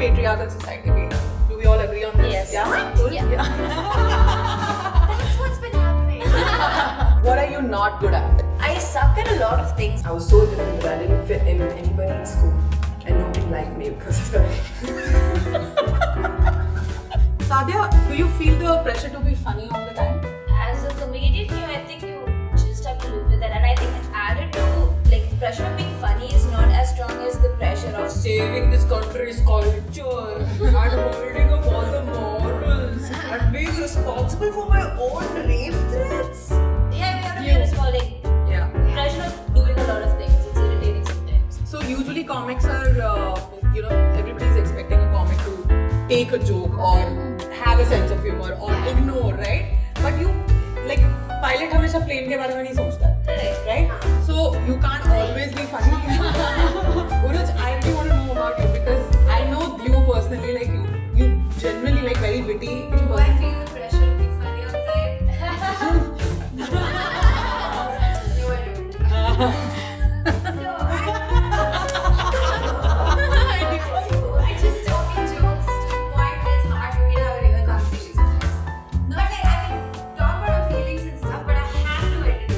patriarchal society we have. Do we all agree on this? Yes. Yeah? Cool? Yeah. That's what's been happening. What are you not good at? I suck at a lot of things. I was so different that I didn't fit in with anybody in school. And nobody liked me because of that. Sadhya, do you feel the pressure to be funny all the time? As a comedian, I think you just have to live with it. And I think added to, like, the pressure of being funny is not as strong as the pressure of saving this country's culture and holding up all the morals and being responsible for my own rape threats. Yeah, we have to be responsible. Yeah. Pressure of doing a lot of things. It's irritating sometimes. So usually comics are, everybody's expecting a comic to take a joke or have a sense of humor or ignore, right? But you, like, pilot हमेशा plane के बारे में नहीं सोचता है, right? So you can't always be funny. Uruj, I really want to know about you because I know you personally, like you generally like very witty. Do I feel the pressure of being funny all the time? No, I don't. No, I just talk in jokes to the point where it's hard for me to have a real conversation sometimes. Not like I can talk about my feelings and stuff, but I have to edit it.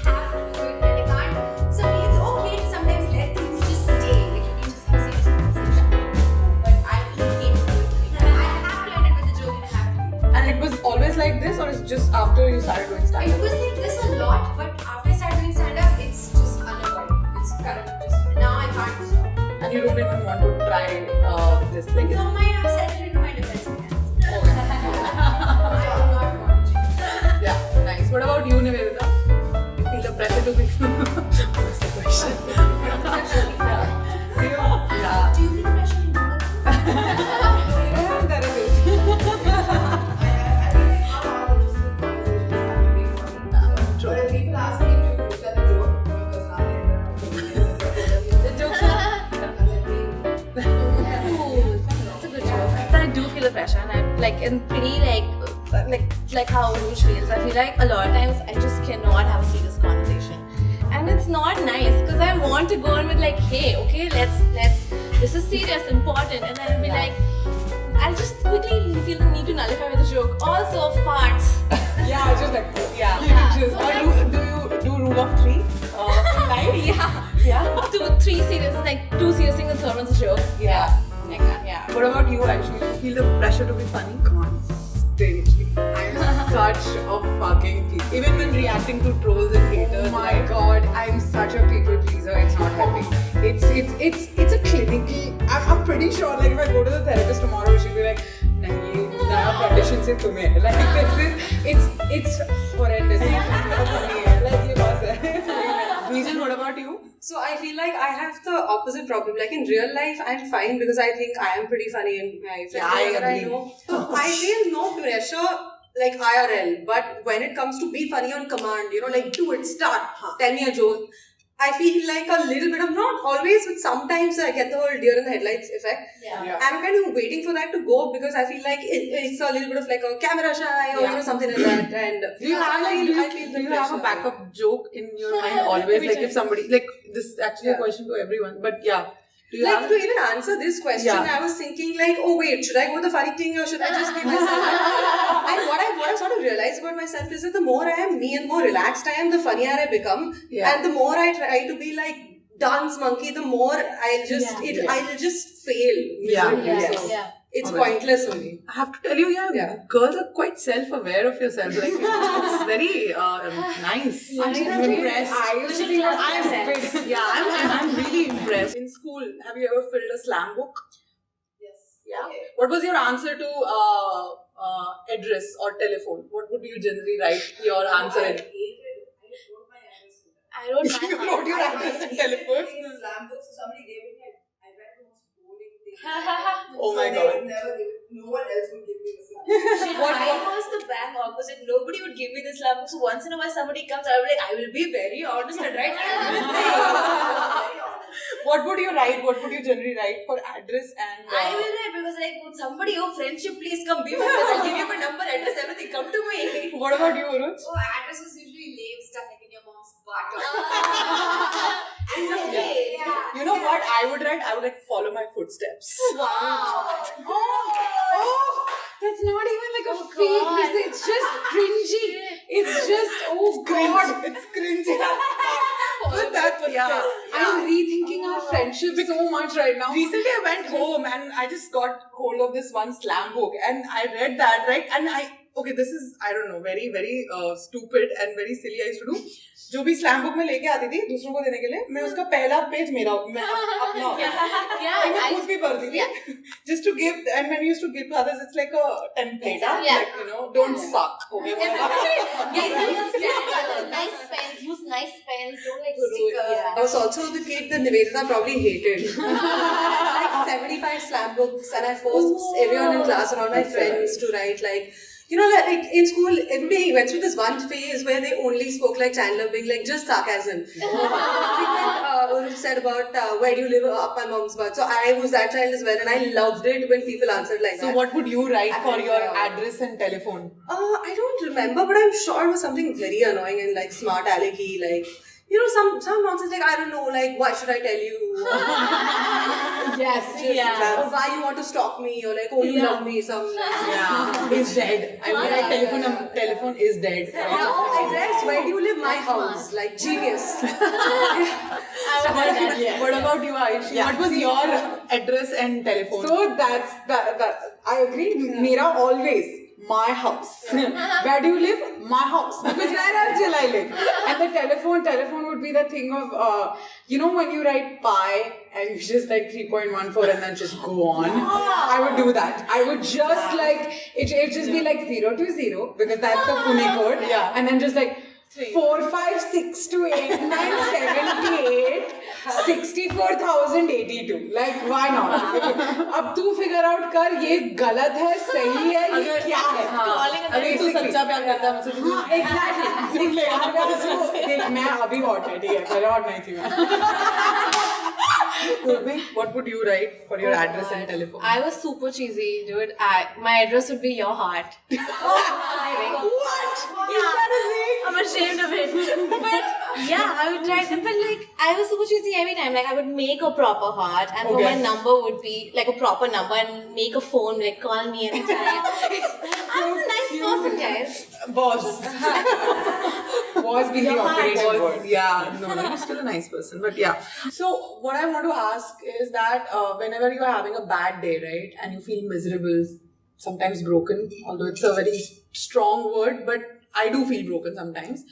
I have to do it, and I can't. So it's okay to sometimes let things just stay. Like you can just have a serious conversation. But I can't do it. I have to end it with a joke, and I have to. And it was always like this, or it's just after you started doing It stand-up? was like this a lot, but after I started doing stand-up, it's just unavoidable. It's kind of just now I can't stop. And you don't even want to try this thing. No, I've settled into my defense mechanism. Okay. I do not want to. Yeah, nice. What about you, Nivedita? You feel the pressure to be. What's the question? Yeah. Do you feel pressure to do that? Yeah, there it is. But if people ask me to tell a joke, because now The jokes are. That's a good joke. But I do feel the pressure, and I'm like, and pretty like how Rouge feels. I feel like a lot of times I just cannot have a serious conversation, and it's not nice because I want to go on with like, hey, okay, let's this is serious, important, and then I'll be like, I'll just quickly feel the need to nullify with a joke. Also, farts. Yeah, it's just like, yeah. Yeah. Just, So or do you do rule of three in life? Yeah. Yeah. 2, 3 serious, like 2 serious things and third one's a joke. Yeah. Like that, yeah. What about you, actually? Do you feel the pressure to be funny? Constantly. I'm such a fucking geek. Even when reacting to trolls and haters. Oh my god, I'm such a people pleaser, it's not helping. It's a clinical. I'm pretty sure like if I go to the therapist tomorrow, she'll be like, nahi, naya condition se tumhe hai." Like it's horrendous. Like ये बात है. Reason, what about you? So I feel like I have the opposite problem. Like in real life, I'm fine because I think I am pretty funny and my friends Yeah, I whoever agree. know. So I feel no pressure like IRL. But when it comes to be funny on command, like do it, start, tell me a joke. I feel like a little bit of, not always, but sometimes I get the whole deer in the headlights effect. Yeah. I'm kind of waiting for that to go because I feel like it's a little bit of like a camera shy or something like that. And Do you have like do you have a backup joke in your mind always? Like if somebody, like this is actually a question to everyone, but yeah. Do you like have to even answer this question, Yeah. I was thinking like, oh wait, should I go with the funny thing or should I just be myself? And what I sort of realized about myself is that the more I am me and more relaxed I am, the funnier I become. Yeah. And the more I try to be like dance monkey, the more I'll just I'll just fail. Yeah. miserably. So Yeah. it's Okay. pointless for me. I have to tell you, yeah, girls are quite self-aware of yourself. Like it's very nice. I'm impressed. I'm really impressed. In school, have you ever filled a slam book? Yes. Yeah. Okay. What was your answer to address or telephone? What would you generally write your answer in? I don't You wrote your address in telephone? Somebody gave it, I read the most boring thing. Oh my So they god. would never give it. No one else would give me this. Mine was the bang opposite. Nobody would give me this slam book. So once in a while somebody comes, I'll be like, I will be very honest and write everything. What would you write? What would you generally write for address and? I will write because like, would somebody, oh friendship, please come be my friend. I'll give you my number, address, everything. Come to me. What about you, Uruj? So address is usually lame stuff like in your mom's butt. Okay. Yeah. You know what I would write? I would like follow my footsteps. footsteps. Oh, that's not even like a fake God. mistake. It's just cringy. It's just, oh God. It's cringy. But that's, yeah. I'm rethinking our friendship so much right now. Recently, I went home and I just got hold of this one slam book and I read that, right? And okay, this is, I don't know, very, very stupid and very silly I used to do. जो भी slam book में लेके आती थी दूसरों को देने के लिए मैं उसका पहला पेज मेरा मैं अपना होता था मैं खुद भी पढ़ती थी just to give, and when you used to give to others it's like a template like you know don't suck हो गया Nice pens, use nice pens, don't like Sticker. Yeah. I was also the kid that Nivedita probably hated. I had like 75 slam books and I forced everyone in class and all my friends to write like, you know, like in school, everybody went through this one phase where they only spoke like Chandler Bing, like just sarcasm. Said about where do you live up my mom's butt. So I was that child as well and I loved it when people answered like that. So what would you write for your address and telephone? I don't remember, but I'm sure it was something very annoying and like smart alecky, like, you know, some nonsense like, I don't know, like, why should I tell you? Yes. Or why you want to stalk me, or like, oh, you love me, some... Yeah, he's dead. I mean, like telephone is dead. Address, where do you live? My house. Like, genius. What about you, Aishi? What was your address and telephone? So that's that. I agree. Mera always my house. Where do you live? My house. Because where else will I live? And the telephone would be the thing of you know when you write pi and you just like 3.14 and then just go on. I would do that. I would just like it just be like 0 to 0 because that's the Pune code. Yeah. And then just like 4, 5, 6 to 8, 9, 78, 64,082. Like, why not? अब तू figure out कर ये गलत है, सही है, ये क्या है? अगर तू सच्चा प्यार करता है मुझसे तो Exactly. देख मैं अभी hot है, ठीक है, पहले hot नहीं थी मैं. What would you write for your address and telephone? I was super cheesy, dude. My address would be your heart. What? I'm ashamed of it. But yeah, I would try. But like, I was super cheesy every time. Like, I would make a proper heart, and for my number would be like a proper number, and make a phone like call me anytime. I was a nice person, guys. Boss. Was being the operating word. Yeah, no, you're still a nice person, but yeah. So what I want to ask is that whenever you are having a bad day, right, and you feel miserable, sometimes broken, although it's a very strong word, but I do feel broken sometimes.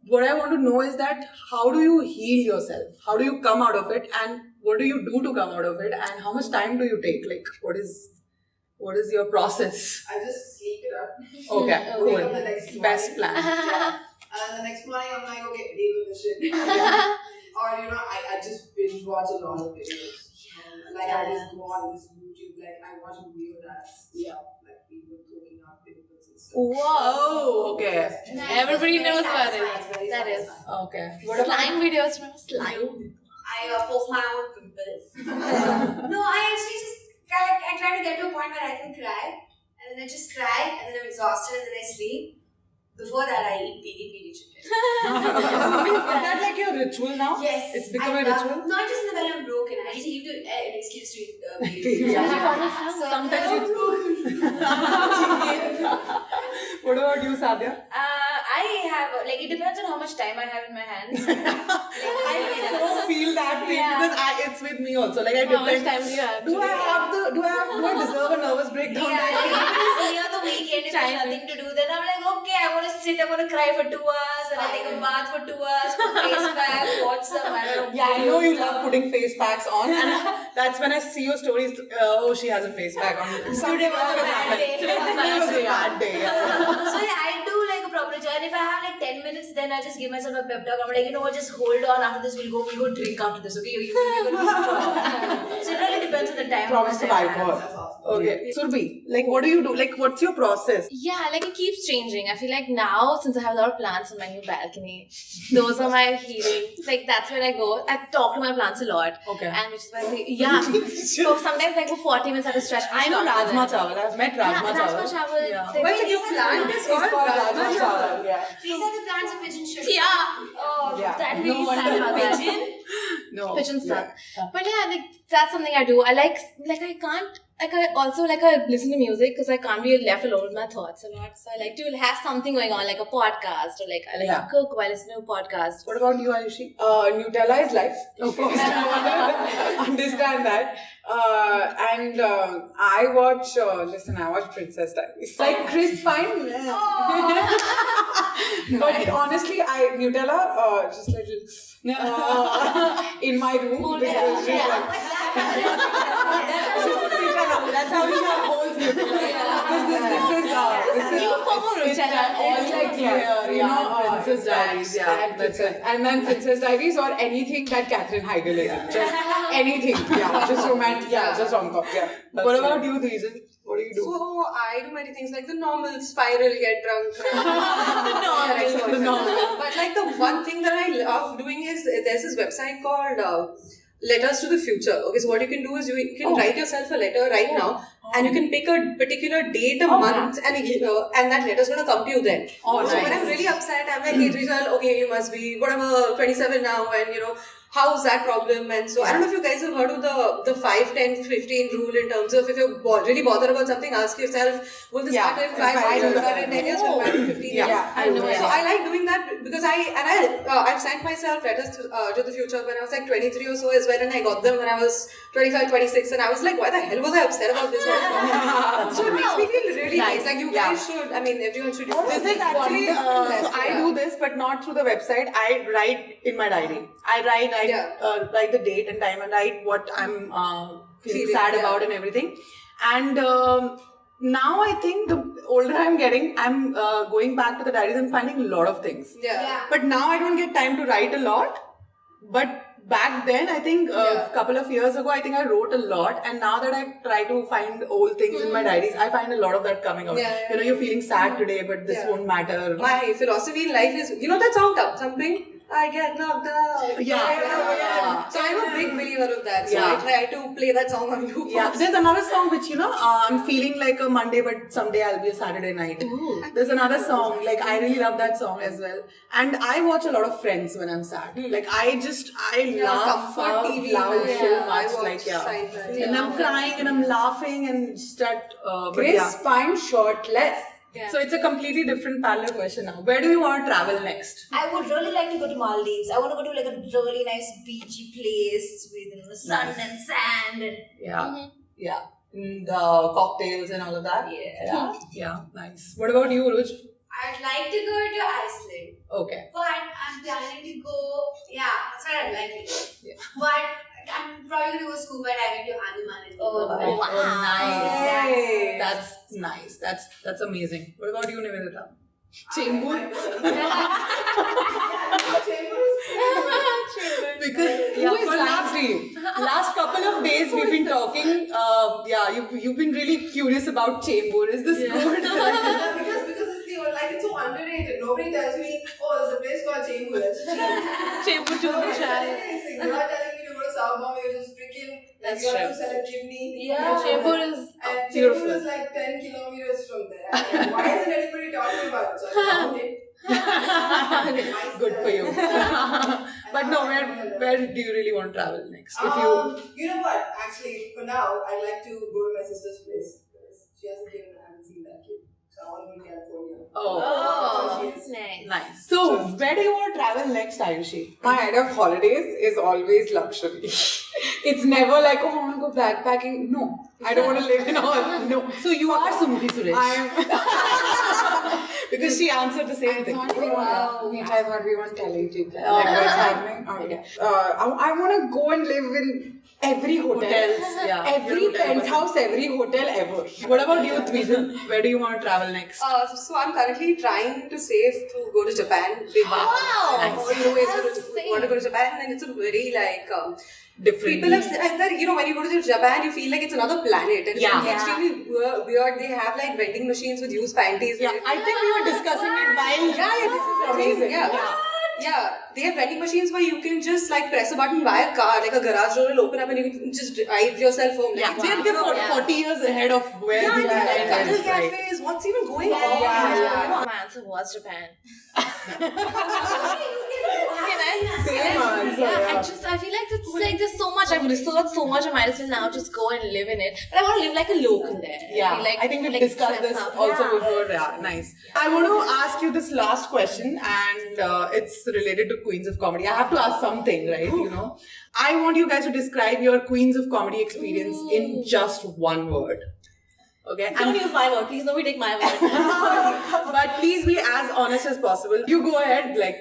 What I want to know is that how do you heal yourself? How do you come out of it, and what do you do to come out of it, and how much time do you take? Like, what is your process? I just sleep it up. Okay, Wake up the next cool. Best plan. And the next morning I'm like, okay, deal with this shit. Or, you know, I just binge watch a lot of videos. Like, I just go on this YouTube, like, I watch weird ass stuff, like people cooking up pimples and stuff. Whoa, okay. Everybody knows about it. Very That is. satisfying. Okay. Slime videos, remember slime? I post my own pimples. No, I actually just I try to get to a point where I can cry, and then I just cry, and then I'm exhausted, and then I sleep. Before that, I eat piri chicken. Is that like your ritual now? Yes, It's become I a love- ritual? Not just when I'm broken. I just need an excuse to eat piri chicken. Sometimes What about you, Sadhya? I have like it depends on how much time I have in my hands. I so feel that thing because it's with me also. Like I How much depend. time do you have? Do I deserve a nervous breakdown? Yeah, like if it is near the weekend, if there's nothing to do, then I'm like, okay, I'm gonna sit, I'm gonna cry for 2 hours, and I take a bath for 2 hours, put face pack, watch some, I don't know. Yeah, I know you love putting face packs on, and that's when I see your stories. Oh, she has a face pack on. Today was a bad day. Today was a bad day. Yeah. So yeah, I do like a proper ritual. And if I have like 10 minutes, then I just give myself a pep talk. I'm like, you know what, just hold on. After this, we'll go drink after this. Okay, you're gonna be strong. So it really depends on the time. Promise to how much buy time I have. That's awesome. Okay, Surbi, like what do you do? Like what's your process? Yeah, like it keeps changing. I feel like now, since I have a lot of plants on my new balcony, those are my healing. Like that's where I go. I talk to my plants a lot. Okay. And which is why so sometimes like for 40 minutes I have to stretch. I know Rajma Chawal. I've met Rajma Yeah, Chawal. Rajma Chawal. Yeah. They What's make your plant? It's called Rajma Chawal. Yeah. These are the plants of pigeon shit. Yeah. Oh, Yeah. that No really wonder. sad about that. Pigeon? No. pitch and stuff. Yeah. But yeah, like that's something I do. I like I can't like I also like I listen to music because I can't be left alone with my thoughts a lot. So I like to have something going on, like a podcast, or like I like to cook while listening to a podcast. What about you, Ayushi? Nutella is life. Of course. Understand that. And I watch, I watch Princess Diaries. Like Chris Pine. But honestly, Nutella, just like in my room. Because That's how we have holes. this is all like Princess Diaries, that's it. And then Princess Diaries or anything that Katherine Heigl is in. Just anything, just romantic, just rom-com, What about you, Deejan? What do you do? So I do many things like the normal spiral, get drunk. The normal. But like the one thing that I love doing is there's this website called Letters to the Future. Okay, so what you can do is you can write yourself a letter right now, and you can pick a particular date, a month, and that letter's gonna come to you then. So when I'm really upset, I'm like, hey Rizal, okay, you must be whatever 27 now, and how's that problem? And so I don't know if you guys have heard of the 5, 10, 15 rule in terms of if you're really bothered about something, ask yourself, will this matter in 5 years, will it matter in 10 years, will it matter in 15 years? I know. So I like doing that because I've sent myself letters to the future when I was like 23 or so as well, and I got them when I was 25, 26, and I was like, why the hell was I upset about this? So it makes me feel really nice. Like you guys should, everyone should do This is actually, so I do this, but not through the website. I write in my diary. I write the date and time and write what I'm feeling sad about and everything. And now I think the older I'm getting, I'm going back to the diaries and finding a lot of things. But now I don't get time to write a lot. But back then, I think a couple of years ago, I think I wrote a lot. And now that I try to find old things in my diaries, I find a lot of that coming out. You're feeling sad today, but this won't matter. My philosophy in life is, that song, Tub Thumping? I get knocked out. So I'm a big believer of that. So I try to play that song on loop. There's another song which, I'm feeling like a Monday, but someday I'll be a Saturday night. There's another song, like I really love that song as well. And I watch a lot of Friends when I'm sad. Like I laugh out loud so much. And I'm crying and I'm laughing and start. Chris Pine shirtless. So it's a completely different parallel question now. Where do you want to travel next? I would really like to go to Maldives. I want to go to like a really nice beachy place with the sun and sand. And And cocktails and all of that. Yeah, nice. What about you, Ruj? I'd like to go to Iceland. Okay. But I'm planning to go, that's what I'd like to do. But I'm probably going to go scuba diving to Andaman and Nicobar. Nice. That's nice. That's amazing. What about you, Nivedita? Chembur? Because Who is last couple of days we've been talking. You've been really curious about Chembur. Is this good? because it's so underrated. Nobody tells me, there's a place called Chembur. Chembur to the child. You're not telling me to go to South Bombay, which is freaking, like you have to sell a kidney. Chembur is And beautiful. Chembur is like 10 kilometers from there. And why isn't anybody talking about it? So I found it. Good for you. But no, where do you really want to travel next? If You know what? Actually, for now, I'd like to go to my sister's place because she has a kid and I haven't seen that kid. So I want to go to California. Nice. So, where do you want to travel next, Ayushi? My idea of holidays is always luxury. It's never like, I want to go backpacking. No, I don't want to live in all. No. So, you are Sumati Suresh. I am. Because she answered the same thing. I thought we weren't telling people. Like what's happening. Okay. I want to go and live in every hotel. Hotels, Every penthouse, every hotel ever. What about you, Dvijan? Where do you want to travel next? So I'm currently trying to save to go to Japan. Wow. Want to go to Japan, and it's a very Different. people have said that when you go to Japan, you feel like it's another planet, and it's extremely weird. They have like vending machines with used panties. Yeah, I think we were discussing it while. This is amazing. Yeah, they have vending machines where you can just press a button, buy a car, like a garage door will open up and you can just drive yourself home. They're 40 years ahead of where we are. Jungle cafes, what's even going on? My answer was Japan. Same answer. I feel like it's much. I've researched so much. I might as well now just go and live in it. But I want to live like a local there. Yeah, Be like, I think we've like discussed this Cliff House. also Yeah. before. Yeah, nice. I want to ask you this last question, and it's related to Queens of Comedy. I have to ask something, right? You know, I want you guys to describe your Queens of Comedy experience in just one word. Okay, Don't use my word, please. Nobody take my word. but please be as honest as possible. You go ahead, like.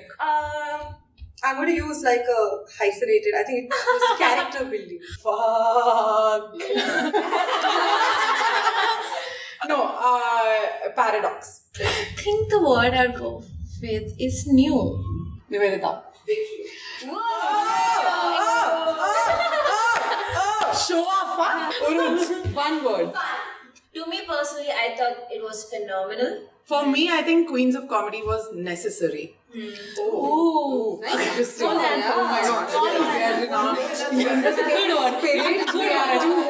I'm going to use like a hyphenated. I think it was character building. Fuck. No, paradox. I think the word I'd go with is new. Nivedita. Show off, huh? Uruj, one word. To me personally, I thought it was phenomenal. For me, I think Queens of Comedy was necessary. Ooh. Interesting. Don't answer. Oh my god. Good word.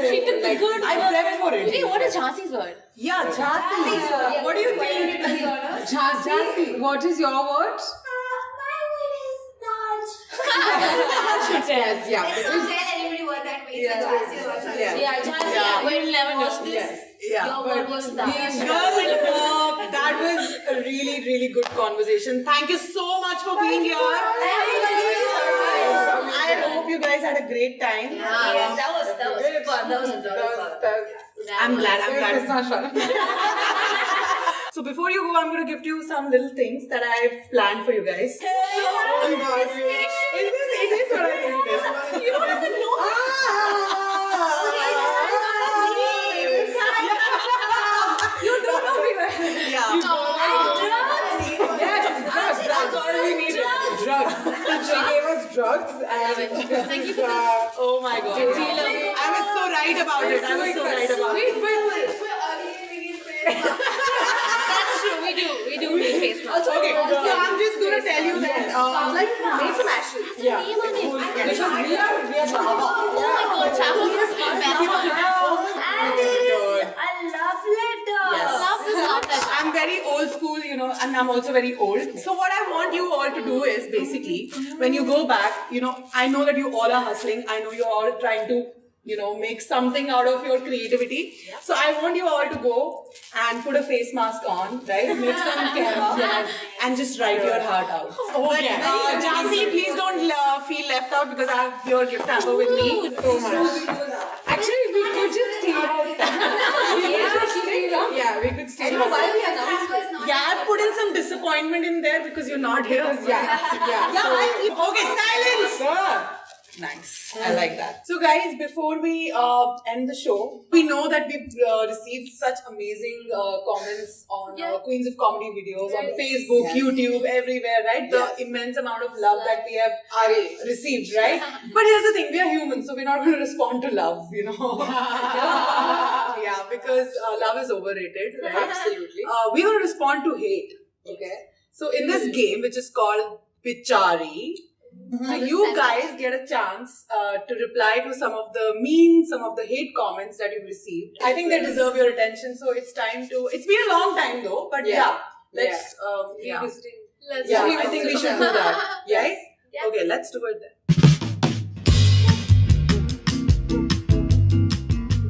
She took the good I word. prepped for it. Wait, what is Jhansi's word? Yeah, Jhansi. What do you think? Jhansi, what is your word? Yes, yeah. Let's not tell anybody what that means. That's why I say what's on it. Yeah, Jhansi, we'll never know this. Yeah, Your but word was that. that was a really, really good conversation. Thank you so much for being here. I hope you guys had a great time. Yes, that was fun. That was a lot of fun. I'm glad. It's not fun. So before you go, I'm going to gift you some little things that I've planned for you guys. Oh my god. It is what I think it is. You don't even know. You don't know me. Yeah. Yes, drugs. That's all we needed. Drugs. She gave us drugs and Thank you for this. Oh my god. I was so right about it. I was so right about it. That's true, we do need face masks. Okay, so I'm just gonna tell you that Like made from ashes. yeah. because we are Java. Oh my god, Chapel is the best one. And there is a love letter. Yes. Love this love letter. I'm very old school, you know, and I'm also very old. So what I want you all to do is basically, when you go back, you know, I know that you all are hustling. I know you're all trying to, you know, make something out of your creativity. So I want you all to go and put a face mask on, right? Make some camera and just write your heart out. Okay. But Jhansi, please don't feel left out because I have your gift hamper with me. So much. Actually, we could just steal Yeah, we could steal Yeah, I've put in some disappointment in there because you're not here. Okay, silence! Nice. I like that. So guys, before we end the show, we know that we've received such amazing comments on Queens of Comedy videos on Facebook, YouTube, everywhere, right? The immense amount of love that we have received, right? But here's the thing, we are humans, so we're not going to respond to love, you know? Yeah, because love is overrated, right? Absolutely. We're going to respond to hate, okay? So in this game, which is called Pichari, so you guys get a chance to reply to some of the some of the hate comments that you've received. I think they deserve your attention, so it's time to. It's been a long time though, but let's Revisiting. I think we should do that. Right? Yeah. Okay, let's do it then.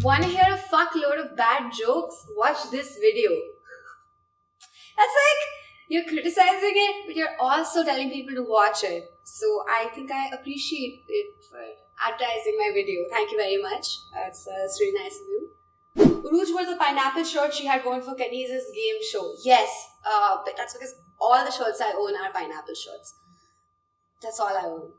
Want to hear a fuckload of bad jokes? Watch this video. That's like, you're criticizing it, but you're also telling people to watch it. So I think I appreciate it for advertising my video. Thank you very much. It's really nice of you. Uruj wore the pineapple shirt she had going for Kenny's game show. Yes, but that's because all the shirts I own are pineapple shirts. That's all I own.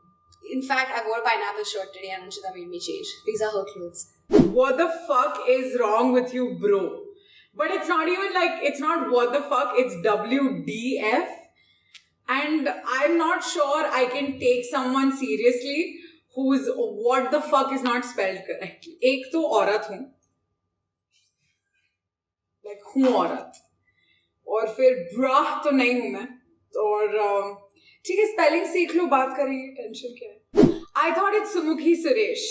In fact, I wore a pineapple shirt today and Anshita made me change. These are her clothes. What the fuck is wrong with you, bro? But it's not even like, it's not what the fuck, it's WDF. And I'm not sure I can take someone seriously whose what the fuck is not spelled correctly. एक तो औरत हूँ, like हूँ औरत, और फिर ब्राह तो नहीं हूँ मैं, और ठीक है spelling सीख लो, बात करेंगे, टेंशन क्या है? I thought it's Sumukhi Suresh.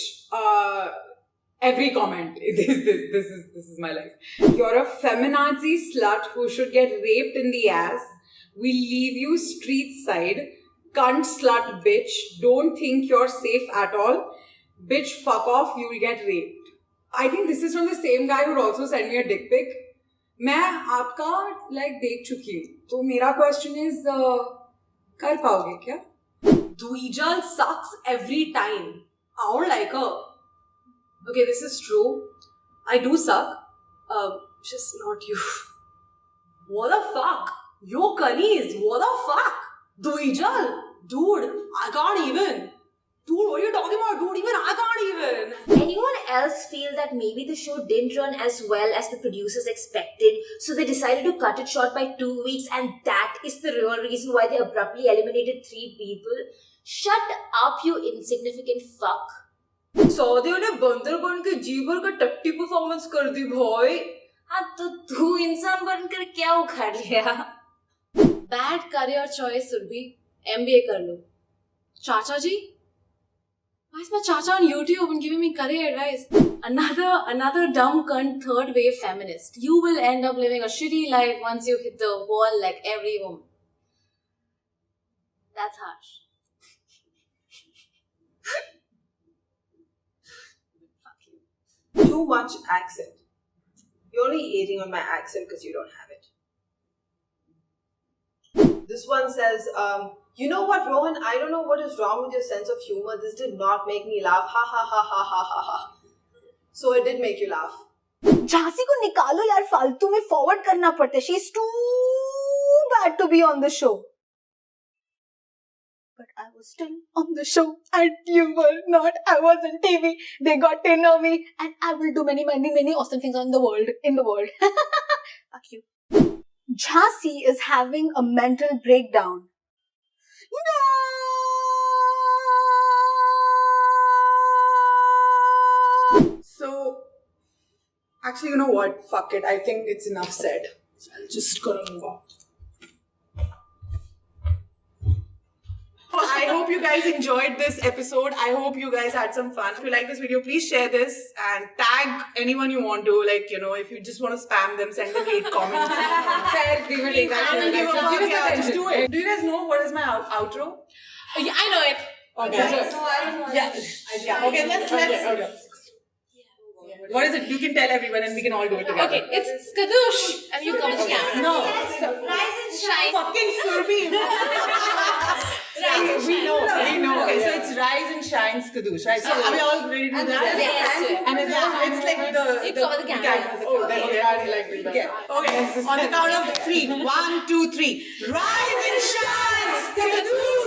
Every comment, this is my life. You're a feminazi slut who should get raped in the ass. We'll leave you street side. Cunt slut bitch. Don't think you're safe at all. bitch, fuck off, you will get raped. I think this is from the same guy who also sent me a dick pic. मैं आपका like देख चुकी हूँ, तो मेरा question is कर पाओगे क्या? Dwijal sucks every time. I don't like her. Okay, this is true. I do suck. Just not you. What the fuck? Yo, Kanis, what the fuck? Dwijal, dude, I can't even. Dude, what are you talking about? Dude, even I can't even. Anyone else feel that maybe the show didn't run as well as the producers expected, so they decided to cut it short by 2 weeks, and that is the real reason why they abruptly eliminated 3 people? Shut up, you insignificant fuck. सौदे ने बंदर बन के जी भर का टट्टी performance कर दी भाई. हाँ तो तू इंसान बनकर क्या उखाड़ लिया? Bad career choice Surbhi. MBA कर लो. चाचा जी? Why is my chacha on YouTube and giving me career advice? Another dumb cunt third wave feminist. You will end up living a shitty life once you hit the wall like every woman. That's harsh. Too much accent. You're only hating on my accent because you don't have it. This one says, you know what, Rohan? I don't know what is wrong with your sense of humor. This did not make me laugh. Ha ha ha ha ha ha ha. So it did make you laugh. Jhansi को निकालो यार, फालतू में forward करना पड़ता है. She is too bad to be on the show. But I was still on the show and you were not. I was on TV. They got to know me and I will do many awesome things in the world. Fuck you. Jhansi is having a mental breakdown. No! So, actually, you know what? Fuck it. I think it's enough said. So I'll just gonna move on. I hope you guys enjoyed this episode. I hope you guys had some fun. If you like this video, please share this and tag anyone you want to. Like, you know, if you just want to spam them, send them hate comments. We will take that. I don't give a fuck. Give us Yeah, attention. just do it. Do you guys know what is my outro? Yeah, I know it. Okay. No, I don't know. Yeah. Okay, let's. What is it? You can tell everyone and we can all do it together. Okay, it's skadoosh. And you come to camera. No. Rise and shine. Fucking Surbhi. We know. Okay, so it's Rise and Shine Skadoosh, right? So are we all ready to do that? Yes. And it's like You cover the camera. Oh, then okay, I like it. Okay, on the count of 3. 1, 2, 3. Rise and shine, Skadoosh!